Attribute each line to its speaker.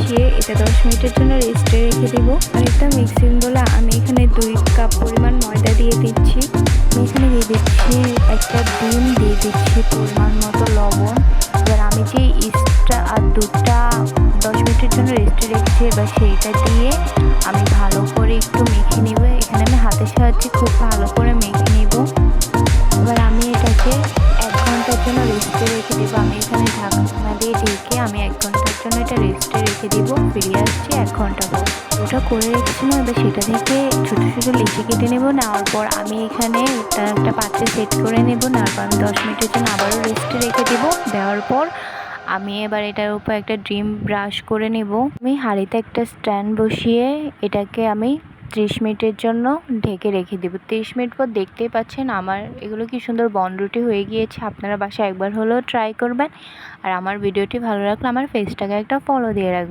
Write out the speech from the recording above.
Speaker 1: বসিয়ে এটা 10 মিনিটের জন্য রেস্টে রেখে দেবো। আর এটা মিক্সিং বলে আমি এখানে 2 কাপ পরিমাণ ময়দা দিয়ে দিচ্ছি। আমি এখানে দিয়ে দিচ্ছি একটা ডিম, দিয়ে দিচ্ছি পরিমাণ মতো লবণ। এবার আমি যে ইস্টটা আর দুধটা 10 মিনিটের জন্য রেস্টে রেখেছি, এবার সেইটা দিয়ে আমি ভালো করে একটু মেখে নেব। এখানে আমি হাতের সাহায্যে খুব ভালো করে মেখে নেব। এবার আমি এটাকে 1 ঘন্টার জন্য রেস্টে রেখে দেবো। আমি এখানে ঢাকনা দিয়ে ঢেকে আমি 1 ঘন্টার জন্য এটা রেস্টে রেখে দেবো। ফিরে আসছি 1 ঘন্টা পর। ওটা করে রেখেছিলাম, এবার সেটা থেকে ছোটো ছোটো লিচি কেটে নেব। নেওয়ার পর আমি এখানে এটা একটা পাত্রে সেট করে নেব। নেওয়ার পর আমি 10 মিনিটের জন্য আবারও রেস্টে রেখে দেবো। দেওয়ার পর আমি এবার এটার উপর একটা ড্রিম ব্রাশ করে নেব। আমি হাঁড়িতে একটা স্ট্যান্ড বসিয়ে এটাকে আমি 30 মিনিটের জন্য ঢেকে রেখে দেবো। 30 মিনিট পর দেখতেই পাচ্ছেন আমার এগুলো কি সুন্দর বনরুটি হয়ে গিয়েছে। আপনারা বাসায় একবার হলেও ট্রাই করবেন। আর আমার ভিডিওটি ভালো লাগলে আমার পেজটাকে একটা ফলো দিয়ে রাখবেন।